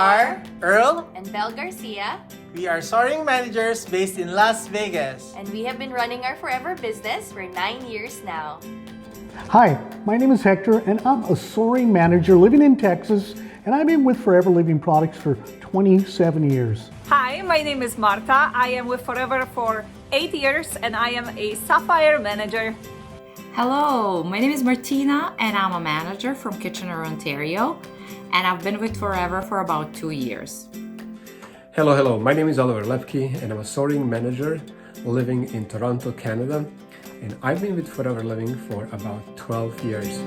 are Earl and Belle Garcia. We are soaring managers based in Las Vegas. And we have been running our Forever business for 9 years now. Hi, my name is Hector and I'm a soaring manager living in Texas, and I've been with Forever Living Products for 27 years. Hi, my name is Marta. I am with Forever for 8 years and I am a Sapphire manager. Hello, my name is Martina and I'm a manager from Kitchener, Ontario, and I've been with Forever for about 2 years. Hello, my name is Oliver Lepke and I'm a soaring manager living in Toronto, Canada, and I've been with Forever Living for about 12 years.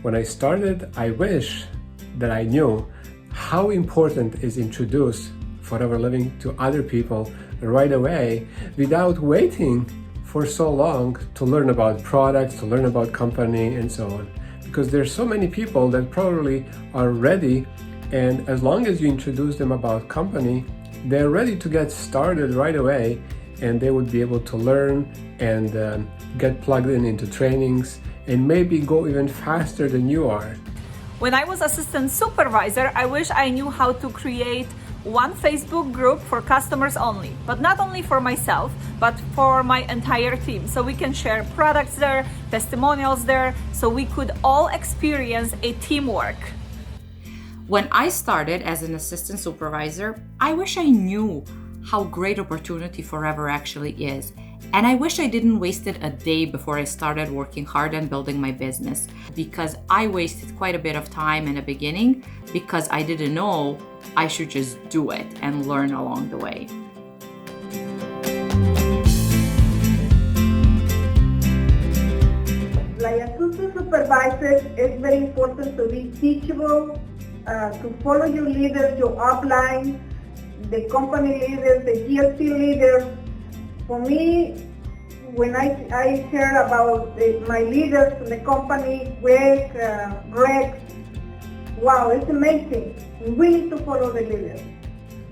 When I started, I wish that I knew how important is introduce Forever Living to other people right away without waiting for so long to learn about products, to learn about company and so on. Because there's so many people that probably are ready, and as long as you introduce them about company, they're ready to get started right away, and they would be able to learn and get plugged into trainings and maybe go even faster than you are. When I was assistant supervisor, I wish I knew how to create one Facebook group for customers only, but not only for myself, but for my entire team. So we can share products there, testimonials there, so we could all experience a teamwork. When I started as an assistant supervisor, I wish I knew how great opportunity Forever actually is. And I wish I didn't wasted a day before I started working hard on building my business, because I wasted quite a bit of time in the beginning because I didn't know I should just do it and learn along the way. Like assistant supervisor, it's very important to be teachable, to follow your leaders, your upline, the company leaders, the GLC leaders. For me, when I hear about my leaders in the company, Greg, wow, it's amazing. We need to follow the leaders.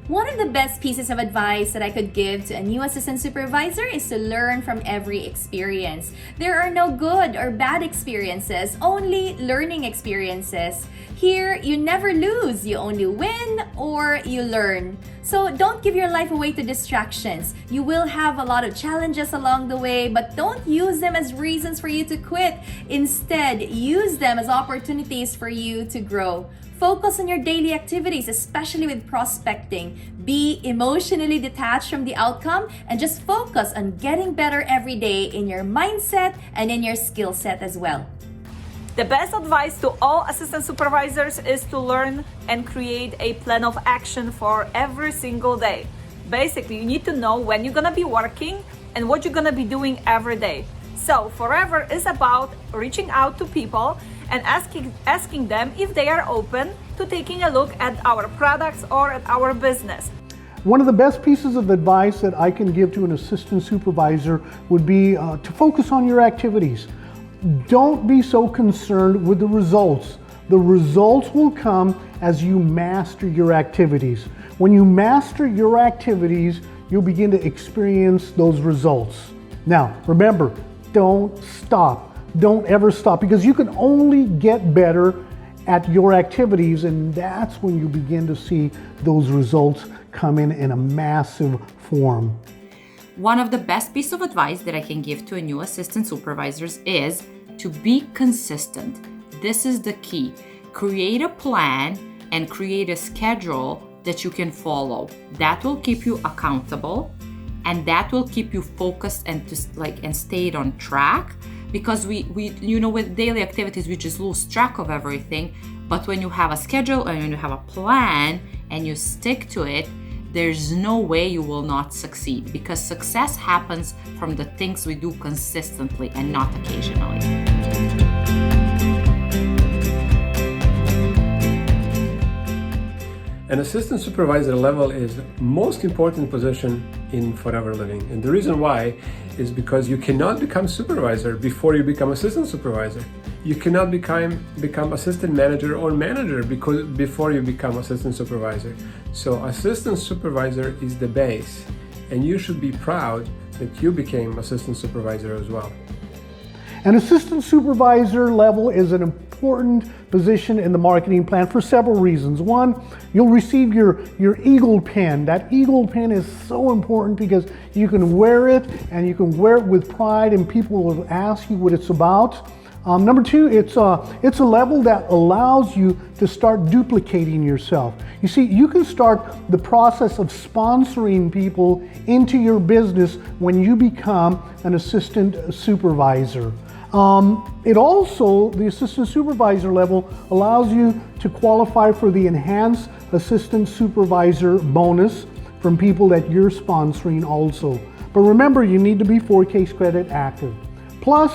One of the best pieces of advice that I could give to a new assistant supervisor is to learn from every experience. There are no good or bad experiences, only learning experiences. Here, you never lose, you only win or you learn. So don't give your life away to distractions. You will have a lot of challenges along the way, but don't use them as reasons for you to quit. Instead, use them as opportunities for you to grow. Focus on your daily activities, especially with prospecting. Be emotionally detached from the outcome and just focus on getting better every day in your mindset and in your skill set as well. The best advice to all assistant supervisors is to learn and create a plan of action for every single day. Basically, you need to know when you're gonna be working and what you're gonna be doing every day. So Forever is about reaching out to people and asking them if they are open to taking a look at our products or at our business. One of the best pieces of advice that I can give to an assistant supervisor would be to focus on your activities. Don't be so concerned with the results. The results will come as you master your activities. When you master your activities, you'll begin to experience those results. Now, remember, don't stop. Don't ever stop, because you can only get better at your activities, and that's when you begin to see those results come in a massive form. One of the best pieces of advice that I can give to a new assistant supervisors is to be consistent. This is the key. Create a plan and create a schedule that you can follow. That will keep you accountable, and that will keep you focused and stayed on track. Because we with daily activities, we just lose track of everything. But when you have a schedule and when you have a plan and you stick to it, there's no way you will not succeed, because success happens from the things we do consistently and not occasionally. An assistant supervisor level is the most important position in Forever Living. And the reason why is because you cannot become supervisor before you become assistant supervisor. You cannot become assistant manager or manager before you become assistant supervisor. So assistant supervisor is the base, and you should be proud that you became assistant supervisor as well. An assistant supervisor level is an important position in the marketing plan for several reasons. One, you'll receive your eagle pin. That eagle pin is so important because you can wear it and you can wear it with pride and people will ask you what it's about. Number two, it's a level that allows you to start duplicating yourself. You see, you can start the process of sponsoring people into your business when you become an assistant supervisor. It also, the assistant supervisor level allows you to qualify for the enhanced assistant supervisor bonus from people that you're sponsoring also. But remember, you need to be 4 case credit active. Plus,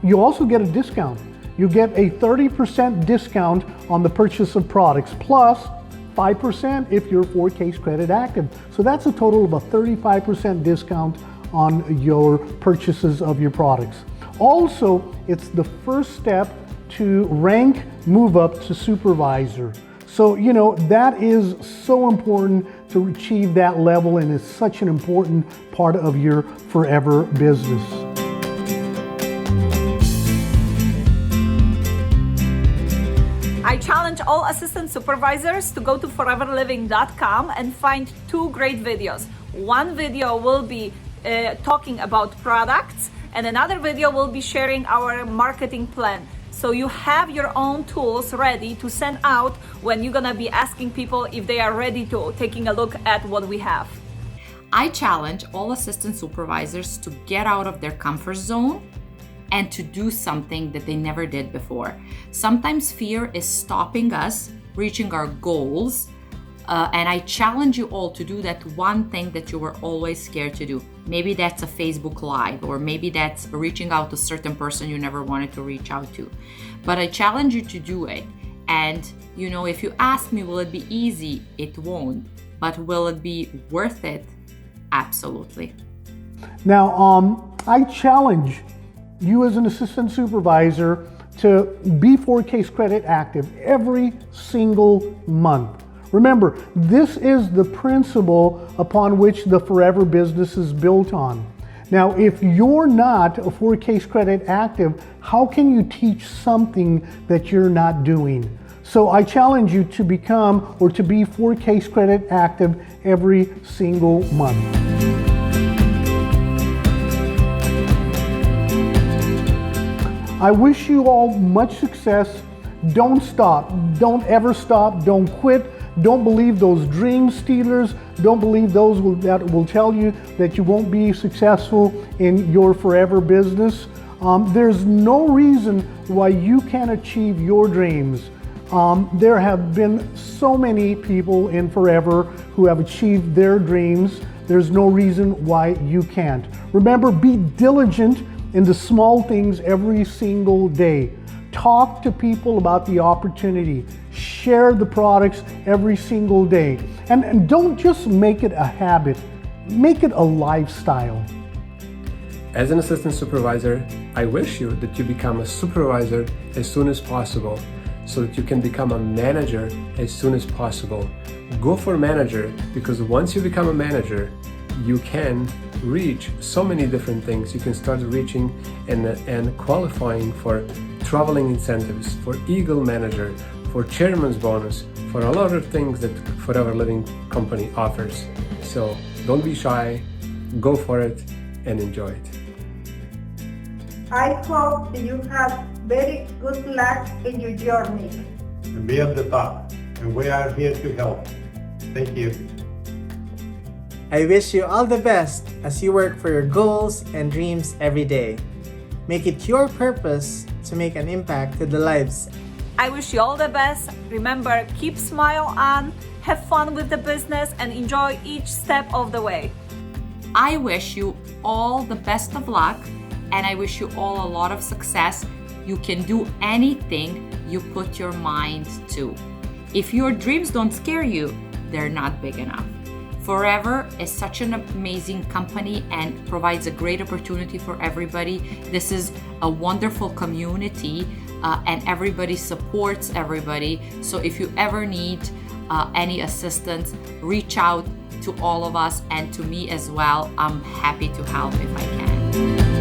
you also get a discount. You get a 30% discount on the purchase of products, plus 5% if you're 4 case credit active. So that's a total of a 35% discount on your purchases of your products. Also, it's the first step to rank move up to supervisor. So, you know, that is so important to achieve that level and is such an important part of your forever business. I challenge all assistant supervisors to go to foreverliving.com and find 2 great videos. One video will be talking about products, and another video will be sharing our marketing plan. So you have your own tools ready to send out when you're gonna be asking people if they are ready to taking a look at what we have. I challenge all assistant supervisors to get out of their comfort zone and to do something that they never did before. Sometimes fear is stopping us reaching our goals, and I challenge you all to do that one thing that you were always scared to do. Maybe that's a Facebook Live, or maybe that's reaching out to a certain person you never wanted to reach out to. But I challenge you to do it. And you know, if you ask me, will it be easy? It won't. But will it be worth it? Absolutely. Now, I challenge you as an assistant supervisor to be 4 case credit active every single month. Remember, this is the principle upon which the forever business is built on. Now, if you're not a 4 case credit active, how can you teach something that you're not doing? So I challenge you to become or to be 4 case credit active every single month. I wish you all much success. Don't stop. Don't ever stop. Don't quit. Don't believe those dream stealers. Don't believe those that will tell you that you won't be successful in your forever business. There's no reason why you can't achieve your dreams. There have been so many people in forever who have achieved their dreams. There's no reason why you can't. Remember, be diligent in the small things every single day. Talk to people about the opportunity. Share the products every single day. And don't just make it a habit, make it a lifestyle. As an assistant supervisor, I wish you that you become a supervisor as soon as possible so that you can become a manager as soon as possible. Go for manager, because once you become a manager, you can reach so many different things. You can start reaching and qualifying for traveling incentives, for Eagle Manager, for Chairman's Bonus, for a lot of things that Forever Living Company offers. So don't be shy, go for it and enjoy it. I hope that you have very good luck in your journey. And be at the top, and we are here to help. Thank you. I wish you all the best as you work for your goals and dreams every day. Make it your purpose to make an impact to the lives. I wish you all the best. Remember, keep smile on, have fun with the business, and enjoy each step of the way. I wish you all the best of luck, and I wish you all a lot of success. You can do anything you put your mind to. If your dreams don't scare you, they're not big enough. Forever is such an amazing company and provides a great opportunity for everybody. This is a wonderful community and everybody supports everybody. So if you ever need any assistance, reach out to all of us and to me as well. I'm happy to help if I can.